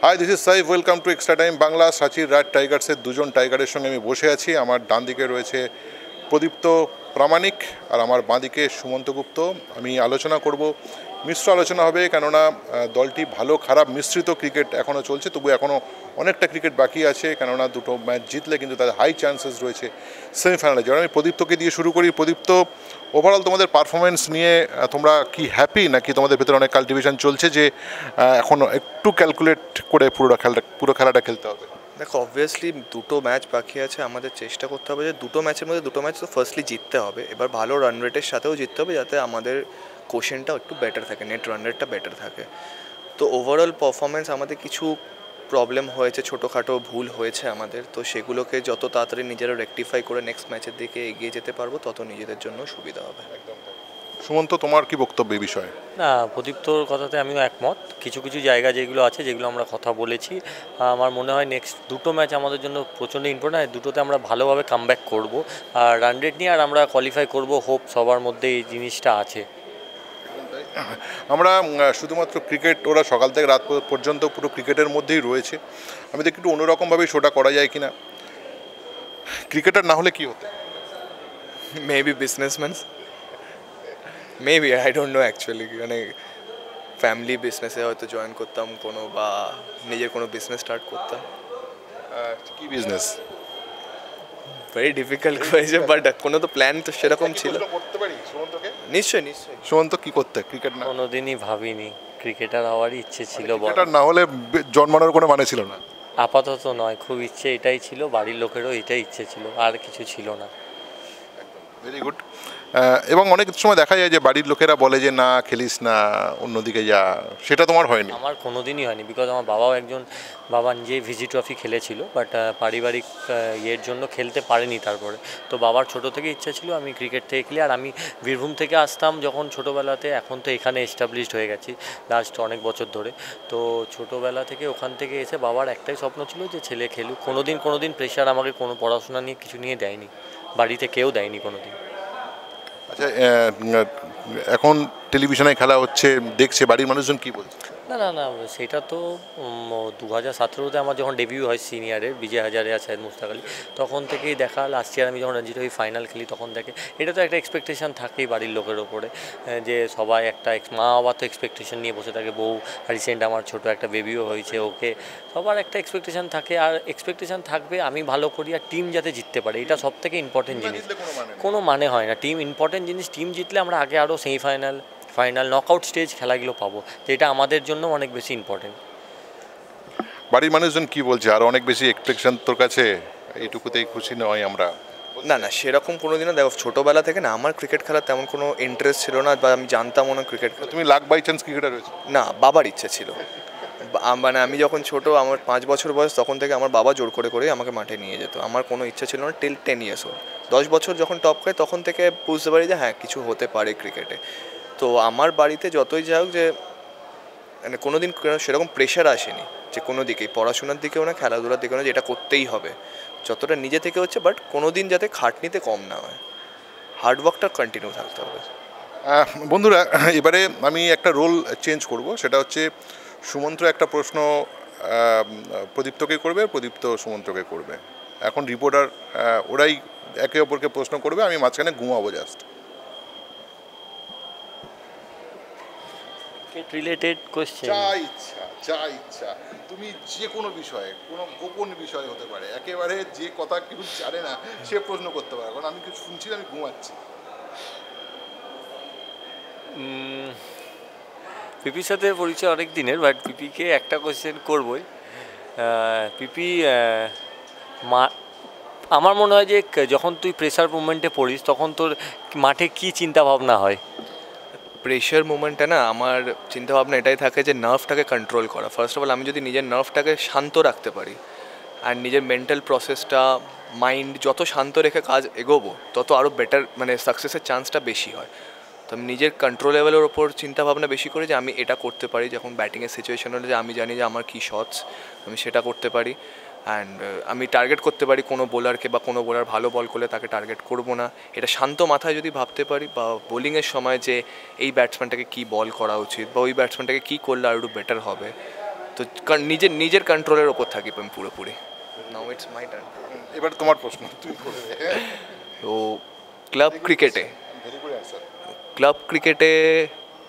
High, this is Saif. Welcome to extra time Bangla. সাচির রাজ টাইগার্সের দুজন টাইগারের সঙ্গে আমি বসে আছি। আমার ডান দিকে রয়েছে প্রদীপ্ত প্রামাণিক আর আমার বাঁ দিকে সুমন্ত গুপ্ত। আমি আলোচনা করব, মিশ্র আলোচনা হবে, কেননা দলটি ভালো খারাপ মিশ্রিত ক্রিকেট এখনও চলছে, তবু এখনও অনেকটা ক্রিকেট বাকি আছে, কেননা দুটো ম্যাচ জিতলে কিন্তু তাদের হাই চান্সেস রয়েছে সেমিফাইনালে যাওয়ার। আমি প্রদীপ্তকে দিয়ে শুরু করি। প্রদীপ্ত, ওভারঅল তোমাদের পারফরমেন্স নিয়ে তোমরা কি হ্যাপি, নাকি তোমাদের ভেতরে অনেক কাল্টিভেশন চলছে যে এখন একটু ক্যালকুলেট করে পুরো খেলাটা খেলতে হবে? দেখো, অবভিয়াসলি দুটো ম্যাচ বাকি আছে, আমাদের চেষ্টা করতে হবে যে দুটো ম্যাচের মধ্যে দুটো ম্যাচ তো ফার্স্টলি জিততে হবে, এবার ভালো রান রেটের সাথেও জিততে হবে যাতে আমাদের কোশেনটা একটু বেটার থাকে, নেট রান রেটটা বেটার থাকে। তো ওভারঅল পারফরমেন্স আমাদের কিছু প্রবলেম হয়েছে, ছোটোখাটো ভুল হয়েছে আমাদের, তো সেগুলোকে যত তাড়াতাড়ি নিজেরা রেকটিফাই করে নেক্সট ম্যাচের দিকে এগিয়ে যেতে পারবো তত নিজেদের জন্য সুবিধা হবে। সুমন্ত, তোমার কি বক্তব্য এই বিষয়ে? না, প্রদীপ্তর কথাতে আমিও একমত। কিছু কিছু জায়গা যেগুলো আছে, যেগুলো আমরা কথা বলেছি, আমার মনে হয় নেক্সট দুটো ম্যাচ আমাদের জন্য প্রচণ্ড ইম্পর্টেন্ট। দুটোতে আমরা ভালোভাবে কামব্যাক করব আর রান রেট নিয়ে আর আমরা কোয়ালিফাই করব, হোপ সবার মধ্যে এই জিনিসটা আছে। আমরা শুধুমাত্র ক্রিকেট, ওরা সকাল থেকে রাত পর্যন্ত পুরো ক্রিকেটের মধ্যেই রয়েছে। আমি দেখি একটু অন্যরকমভাবেই শোটা করা যায় কিনা। ক্রিকেটার না হলে কি হতে? Maybe businessman, maybe, I don't know actually. মানে ফ্যামিলি বিজনেসে হয়তো জয়েন করতাম কোনো, বা নিজের কোনো বিজনেস স্টার্ট করতাম। কি বিজনেস? ভেরি ডিফিকাল্ট হয়েছে, বাট কোনো তো প্ল্যান তো সেরকম ছিল। করতে পারি সুমন্তকে? নিশ্চয়ই নিশ্চয়ই। সুমন্ত কি করতে? ক্রিকেট না? কোনোদিনই ভাবিনি, ক্রিকেটার হওয়ারই ইচ্ছে ছিল। ক্রিকেটার না হলে জন্মানোর কোনো মানে ছিল না? আপাতত নয়, খুব ইচ্ছে এটাই ছিল, বাড়ির লোকেরও এটাই ইচ্ছে ছিল, আর কিছু ছিল না। Very good. এবং অনেক সময় দেখা যায় যে বাড়ির লোকেরা বলে যে না খেলিস না, অন্যদিকে যা, সেটা তোমার হয়নি? আমার কোনো দিনই হয়নি, বিকজ আমার বাবাও একজন, বাবা নিজেই ভিজি ট্রফি খেলেছিল, বাট পারিবারিক ইয়ের জন্য খেলতে পারেনি তারপরে। তো বাবার ছোটো থেকে ইচ্ছা ছিল আমি ক্রিকেট থেকে খেলি। আর আমি বীরভূম থেকে আসতাম যখন ছোটোবেলাতে, এখন তো এখানে এস্টাবলিশড হয়ে গেছি লাস্ট অনেক বছর ধরে। তো ছোটোবেলা থেকে ওখান থেকে এসে বাবার একটাই স্বপ্ন ছিল যে ছেলে খেলুক। কোনো দিন প্রেশার আমাকে কোনো পড়াশোনা নিয়ে কিছু নিয়ে দেয়নি, বাড়িতে কেউ দেয়নি কোনো দিন। আচ্ছা, এখন টেলিভিশনে খেলা হচ্ছে, দেখছে, বাড়ির মানুষজন কি বলছে? না না না, সেটা তো 2017-তে আমার যখন ডেবিউ হয় সিনিয়রের, বিজয় হাজারে আর সাইদ মুশতাক আলী, তখন থেকেই দেখা। লাস্ট ইয়ার আমি যখন রঞ্জি ট্রফি ফাইনাল খেলি তখন দেখে। এটা তো একটা এক্সপেকটেশন থাকেই বাড়ির লোকের ওপরে, যে সবাই একটা মা বাবা তো এক্সপেকটেশন নিয়ে বসে থাকে। বউ রিসেন্ট আমার ছোটো একটা বেবিও হয়েছে, ওকে সবার একটা এক্সপেকটেশন থাকে, আর এক্সপেকটেশন থাকবে আমি ভালো করি আর টিম যাতে জিততে পারে, এটা সব থেকে ইম্পর্টেন্ট জিনিস। কোনো মানে হয় না, টিম ইম্পর্টেন্ট জিনিস। টিম জিতলে আমরা আগে আরও সেমিফাইনাল, ফাইনাল, নকআউট স্টেজ খেলাগুলো পাবো, তো এটা আমাদের জন্য অনেক বেশি ইম্পর্টেন্ট। বাড়ির মানুষজন কি বলছে? আর অনেক বেশি এক্সপেকশন তোর কাছে, এইটুকুতেই খুশি নয় আমরা? না না, সেরকম কোনো দিনও দেখো, ছোটোবেলা থেকে না আমার ক্রিকেট খেলার তেমন কোনো ইন্টারেস্ট ছিল না, বা আমি জানতাম না ক্রিকেট খেলা। তুমি লাক বাই চান্স ক্রিকেটার হয়েছে? না, বাবার ইচ্ছে ছিল। মানে আমি যখন ছোটো, আমার 5 বছর বয়স, তখন থেকে আমার বাবা জোর করে করেই আমাকে মাঠে নিয়ে যেত। আমার কোনো ইচ্ছা ছিল না টিল 10 ইয়ার্স ওল্ড। 10 বছর যখন টপ করে তখন থেকে বুঝতে পারি যে হ্যাঁ, কিছু হতে পারে ক্রিকেটে। তো আমার বাড়িতে যতই যাই হোক, যে মানে কোনো দিন সেরকম প্রেশার আসেনি যে কোনো দিকেই, পড়াশোনার দিকেও না, খেলাধুলার দিকেও না, যে এটা করতেই হবে। যতটা নিজে থেকে হচ্ছে, বাট কোনো দিন যাতে খাটনিতে কম না হয়, হার্ডওয়ার্কটা কন্টিনিউ থাকতে হবে। বন্ধুরা, এবারে আমি একটা রোল চেঞ্জ করব, সেটা হচ্ছে সুমন্ত একটা প্রশ্ন প্রদীপ্তকে করবে, প্রদীপ্ত সুমন্তকে করবে। এখন রিপোর্টার ওরাই একে অপরকে প্রশ্ন করবে, আমি মাঝখানে ঘুমাবো জাস্ট। রিলেটেড কোশ্চেন, যা ইচ্ছা তুমি, যে কোনো বিষয়ে, কোনো গোপন বিষয় হতে পারে, একেবারে যে কথা কেউ জানে না সে প্রশ্ন করতে পারে। কারণ আমি কিছু শুনছি না, আমি ঘুমাচ্ছি। পিপির সাথে পরিচয় অনেক দিনের, বাট পিপিকে একটা কোশ্চেন করবই। পিপি, আমার মনে হয় যে যখন তুই প্রেসার মুভমেন্টে পড়িস তখন তোর মাঠে কী চিন্তাভাবনা হয়? প্রেশার মুভমেন্টে না আমার চিন্তাভাবনা এটাই থাকে যে নার্ভটাকে কন্ট্রোল করা। ফার্স্ট অফ অল আমি যদি নিজের নার্ভটাকে শান্ত রাখতে পারি, আর নিজের মেন্টাল প্রসেসটা, মাইন্ড যত শান্ত রেখে কাজ এগোবো, তত আরও বেটার, মানে সাকসেসের চান্সটা বেশি হয়। তো আমি নিজের কন্ট্রোল লেভেলের ওপর চিন্তাভাবনা বেশি করি যে আমি এটা করতে পারি। যখন ব্যাটিংয়ের সিচুয়েশন হলে যে আমি জানি যে আমার কী শটস, আমি সেটা করতে পারি। অ্যান্ড আমি টার্গেট করতে পারি কোনো বোলারকে, বা কোনো বোলার ভালো বল করলে তাকে টার্গেট করবো না। এটা শান্ত মাথায় যদি ভাবতে পারি, বা বোলিংয়ের সময় যে এই ব্যাটসম্যানটাকে কী বল করা উচিত, বা ওই ব্যাটসম্যানটাকে কী করলে আরও বেটার হবে, তো নিজের নিজের কন্ট্রোলের ওপর থাকি আমি পুরোপুরি। Now it's my turn. এবার তোমার প্রশ্ন, তুমি করবে। তো ক্লাব ক্রিকেটে ভেরি গুড অ্যান্সার। ক্লাব ক্রিকেটে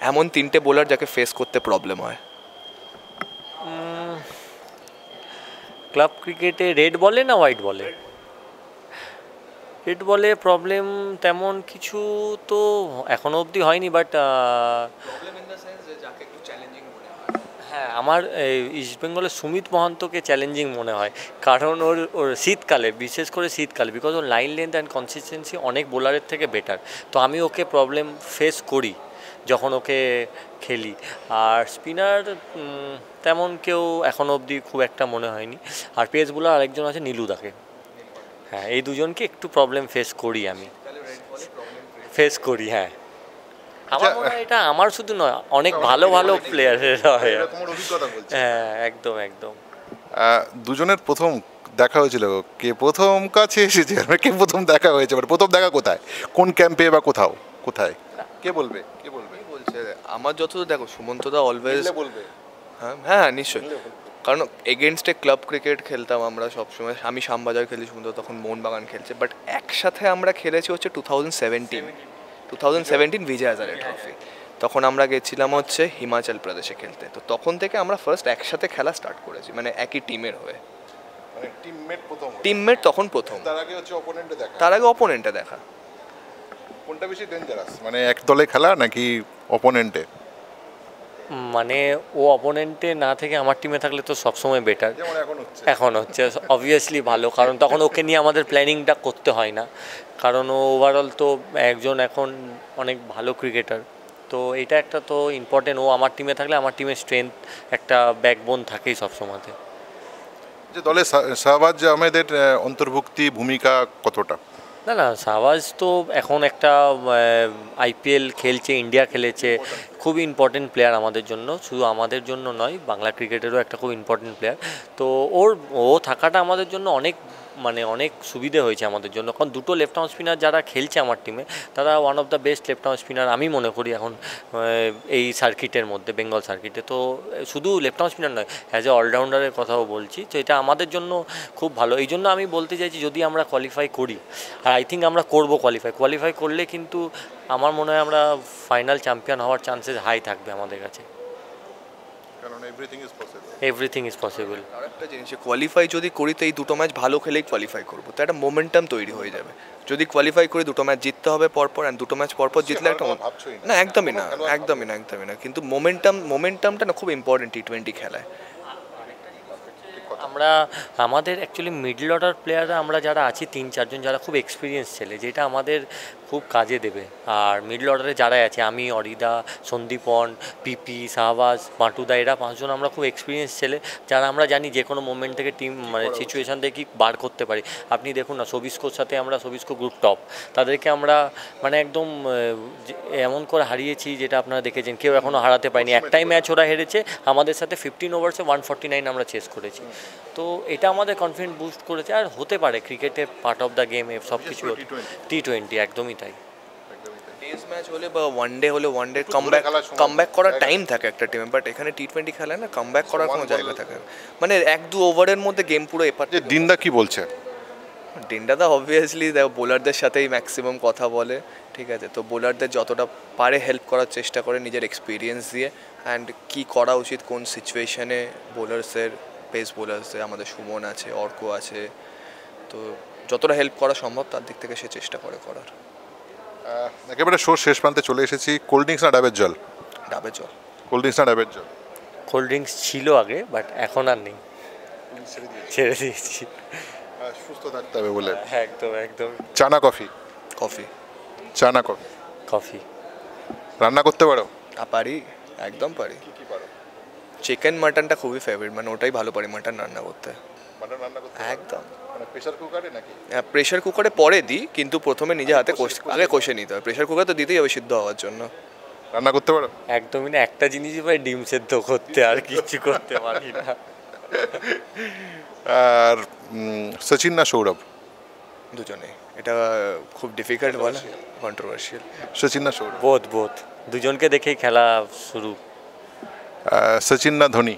এমন 3টে বোলার যাকে ফেস করতে প্রবলেম হয়। ক্লাব ক্রিকেটে রেড বলে না হোয়াইট বলে? রেড বলে প্রবলেম তেমন কিছু তো এখনও অবধি হয়নি, বাট হ্যাঁ আমার ইস্ট বেঙ্গলের সুমিত মহান্তকে চ্যালেঞ্জিং মনে হয়, কারণ ওর শীতকালে, বিশেষ করে শীতকালে, because or line length and consistency অনেক বোলারের থেকে বেটার। তো আমি ওকে প্রবলেম ফেস করি যখন ওকে খেলি। আর স্পিনার তেমন কেউ এখনও অবধি খুব একটা মনে হয়নি। আর পেস বোলার আরেকজন আছে নীলুদাকে, হ্যাঁ এই দুজনকে একটু প্রবলেম ফেস করি, আমি ফেস করি। হ্যাঁ আমার মনে হয় এটা আমার শুধু নয়, অনেক ভালো ভালো প্লেয়ারের হয়। তোমার অভিজ্ঞতা বলছে। হ্যাঁ একদম একদম। দুজনের প্রথম দেখা হয়েছিল, কে প্রথম কাছে এসেছে আর কে প্রথম দেখা হয়েছে, মানে প্রথম দেখা কোথায়, কোন ক্যাম্পে বা কোথায় কে বলবে? বলছে আমার যতদূর, দেখো সুমন্তদা অলওয়েজ বলবে। হ্যাঁ হ্যাঁ নিশ্চয়ই, কারণ এগেনস্টে ক্লাব ক্রিকেট খেলতাম আমরা সবসময়। আমি শ্যামবাজার খেলি, সুমন্ত তখন মোহনবাগান খেলছে, বাট একসাথে আমরা খেলেছি হচ্ছে 2017 বিজয় হাজারে ট্রফি। তখন আমরা গেছিলাম হচ্ছে হিমাচল প্রদেশে খেলতে। তো তখন থেকে আমরা ফার্স্ট একসাথে খেলা স্টার্ট করেছি, মানে একই টিমের হয়ে। মানে টিমমেট তখন প্রথম, তার আগে হচ্ছে অপোনেন্টে দেখা। তার আগে অপোনেন্টে দেখা। কোনটা বেশি ডেঞ্জারাস, মানে এক দলে খেলা নাকি অপোনেন্টে? মানে ও অপোনেন্টে না থেকে আমার টিমে থাকলে তো সবসময় বেটার। যেমন এখন হচ্ছে অবভিয়াসলি ভালো, কারণ তখন ওকে নিয়ে আমাদের প্ল্যানিংটা করতে হয় না, কারণ ও ওভারঅল তো একজন এখন অনেক ভালো ক্রিকেটার। তো এটা একটা তো ইম্পর্টেন্ট, ও আমার টিমে থাকলে আমার টিমের স্ট্রেংথ একটা ব্যাকবোন থাকেই সবসময়তে। যে দলে শাহবাজ আহমেদের অন্তর্ভুক্তি ভূমিকা কতটা? না না, শাহবাজ তো এখন একটা আইপিএল খেলছে, ইন্ডিয়া খেলেছে, খুব ইম্পর্টেন্ট প্লেয়ার আমাদের জন্য, শুধু আমাদের জন্য নয়, বাংলা ক্রিকেটেরও একটা খুব ইম্পর্টেন্ট প্লেয়ার। তো ও থাকাটা আমাদের জন্য অনেক সুবিধে হয়েছে আমাদের জন্য, কারণ দুটো লেফট আর্ম স্পিনার যারা খেলছে আমার টিমে, তারা one of the best left arm spinner আমি মনে করি এখন এই সার্কিটের মধ্যে, বেঙ্গল সার্কিটে। তো শুধু লেফট আর্ম স্পিনার নয়, অ্যাজ এ অলরাউন্ডারের কথাও বলছি, তো এটা আমাদের জন্য খুব ভালো। এই জন্য আমি বলতে চাইছি, যদি আমরা কোয়ালিফাই করি, আর আই থিঙ্ক আমরা করবো, কোয়ালিফাই করলে কিন্তু আমার মনে হয় আমরা ফাইনাল চ্যাম্পিয়ন হওয়ার চান্সেস হাই থাকবে আমাদের কাছে। কারণ এভরিথিং ইজ পসিবল। আর একটা জিনিস, কোয়ালিফাই যদি করি তো এই দুটো ম্যাচ ভালো খেলেই কোয়ালিফাই করবো, তো একটা মোমেন্টাম তৈরি হয়ে যাবে। যদি কোয়ালিফাই করি দুটো ম্যাচ জিততে হবে পরপর, আর দুটো ম্যাচ পরপর জিতলে একটা না, একদমই না, কিন্তু মোমেন্টামটা না খুব ইম্পর্টেন্ট টি20 খেলায়। আমাদের অ্যাকচুয়ালি মিডল অর্ডার প্লেয়াররা আমরা যারা আছি 3-4 জন যারা খুব এক্সপিরিয়েন্স ছেলে, যেটা আমাদের খুব কাজে দেবে। আর মিডল অর্ডারে যারা আছে, আমি, অরিদা, সন্দীপন, পিপি, শাহবাজ, মাটুদা, এরা 5 জন আমরা খুব এক্সপিরিয়েন্স ছেলে, যারা আমরা জানি যে কোনো মোমেন্ট থেকে টিম মানে সিচুয়েশান থেকে কি বার করতে পারি। আপনি দেখুন না, সবিস্কোর সাথে আমরা, সবিস্কো গ্রুপ টপ, তাদেরকে আমরা মানে একদম এমন করে হারিয়েছি যেটা আপনারা দেখেছেন, কেউ এখনও হারাতে পারেনি। একটাই ম্যাচ ওরা হেরেছে, আমাদের সাথে 15 ওভার্সে 149 আমরা চেস করেছি। তো এটা আমাদের কনফিডেন্স বুস্ট করেছে। আর হতে পারে, ক্রিকেটে পার্ট অফ দ্য গেম সব কিছু, টি20 একদমই তাই। টেস্ট ম্যাচ হলে বা ওয়ানডে হলে ওয়ানডে কামব্যাক করার টাইম থাকে একটা টিমে, বাট এখানে টি20 খেলায় না, কামব্যাক করার কোনো জায়গা থাকে না, মানে 1-2 ওভারের মধ্যে গেম পুরো এপার। দিনদা কি বলছে? দিনদা অবভিয়াসলি বোলারদের সাথেই ম্যাক্সিমাম কথা বলে, ঠিক আছে, তো বোলারদের যতটা পারে হেল্প করার চেষ্টা করে নিজের এক্সপিরিয়েন্স দিয়ে, অ্যান্ড কী করা উচিত কোন সিচুয়েশনে বোলার্সের, পেস বোলার্সে আমাদের সুমন আছে, অর্ক আছে, তো যতটা হেল্প করা সম্ভব তার দিক থেকে সে চেষ্টা করে করার। একেবারে শোর শেষ প্রান্তে চলে এসেছি। কোল্ড ড্রিঙ্কস না ডাবের জল? ডাবের জল। কোল্ড ড্রিঙ্কস না ডাবের জল? কোল্ড ড্রিঙ্কস ছিল আগে, বাট এখন আর নেই, ছেড়ে দিয়েছি। সুস্থ থাকতে হবে বলে। একদম একদম। চা না কফি? কফি। চা না কফি? কফি। রান্না করতে পারো? পারি, একদম পারি। চিকেন মাটনটা খুবই ফেভারিট, মানে ওটাই ভালো পারি মাটন রান্না করতে। একদম। প্রেসার কুকারে নাকি? হ্যাঁ, প্রেশার কুকারে পরে দিই, কিন্তু প্রথমে নিজে হাতে আগে কষে নিতে হয়। প্রেশার কুকার তো দিতেই হবে সিদ্ধ হওয়ার জন্য। রান্না করতে পারো? একদমই না, একটা জিনিসই পাই, ডিম সেদ্ধ করতে, আর কিছু করতে পারি না। আর সচিন না সৌরভ? দুজনেই। এটা খুব ডিফিকাল্ট বলা, কন্ট্রোভার্সিয়াল। সচিন না সৌরভ? বোথ দুজনকে দেখেই খেলা শুরু। সচিন না Dhoni?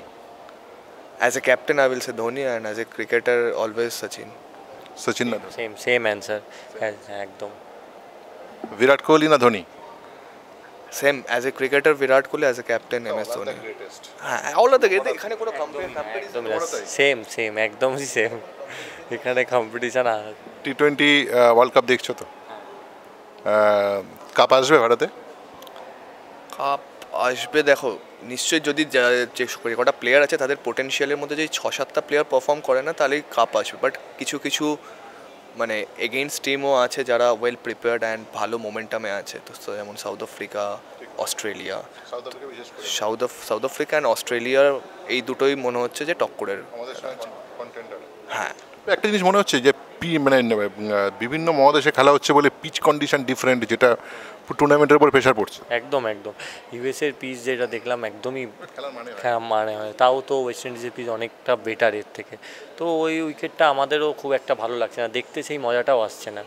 As a captain I will say Dhoni and as a cricketer always Sachin. Sachin না সেম অ্যান্সার, একদম। বিরাট কোহলি না Dhoni? Same, as a cricketer Virat Kohli, as a captain M S Dhoni. হ্যাঁ, অল অফ দ্য এখানে কোনো সেম একদমই সেম, এখানে কম্পিটিশন। টি-20 ওয়ার্ল্ড কাপ দেখছো তো? কাপ আসবে ভারতে? কাপ আসবে, দেখো নিশ্চয়ই যদি যে কটা প্লেয়ার আছে তাদের পোটেনশিয়ালের মধ্যে যদি 6-7টা প্লেয়ার পারফর্ম করে না তাহলেই কাপ আসবে। বাট কিছু কিছু মানে এগেইনস্ট টিমও আছে যারা ওয়েল প্রিপেয়ার্ড অ্যান্ড ভালো মোমেন্টামে আছে, তো যেমন south Africa, Australia. South Africa and অস্ট্রেলিয়ার এই দুটোই মনে হচ্ছে যে টক্করের। হ্যাঁ, একটা জিনিস মনে হচ্ছে যে মানে বিভিন্ন মহাদেশে খেলা হচ্ছে বলে পিচ কন্ডিশন ডিফারেন্ট, যেটা টুর্নামেন্টের উপর প্রেশার পড়ছে। একদম ইউএসের পিচ যেটা দেখলাম একদমই মানে হয়, তাও তো ওয়েস্ট ইন্ডিজের পিচ অনেকটা বেটার এর থেকে। তো ওই উইকেটটা আমাদেরও খুব একটা ভালো লাগছে না দেখতে, সেই মজাটাও আসছে না।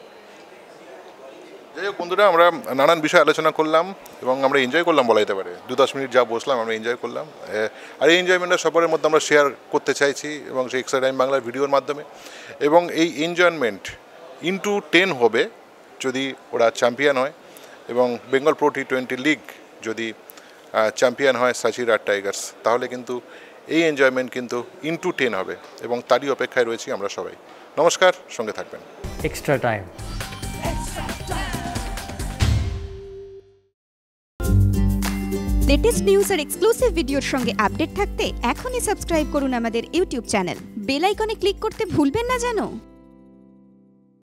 যাই হোক বন্ধুরা, আমরা নানান বিষয়ে আলোচনা করলাম এবং আমরা এনজয় করলাম বলা যেতে পারে। 2-10 মিনিট যা বসলাম আমরা এনজয় করলাম, আর এই এনজয়মেন্টটা সবার মধ্যে আমরা শেয়ার করতে চাইছি এবং সেই এক্সট্রা টাইম বাংলার ভিডিওর মাধ্যমে। এবং এই এনজয়মেন্ট ইন্টু 10 হবে যদি ওরা চ্যাম্পিয়ন হয় এবং বেঙ্গল প্রো টি-20 লিগ যদি চ্যাম্পিয়ন হয় সাচির টাইগার্স, তাহলে কিন্তু এই এনজয়মেন্ট কিন্তু ইন্টু 10 হবে এবং তারই অপেক্ষায় রয়েছি আমরা সবাই। নমস্কার, সঙ্গে থাকবেন। Extra time. লেটেস্ট নিউজ আর এক্সক্লুসিভ ভিডিওর সঙ্গে আপডেট থাকতে এখনই সাবস্ক্রাইব করুন আমাদের ইউটিউব চ্যানেল। বেল আইকনে ক্লিক করতে ভুলবেন না যেন।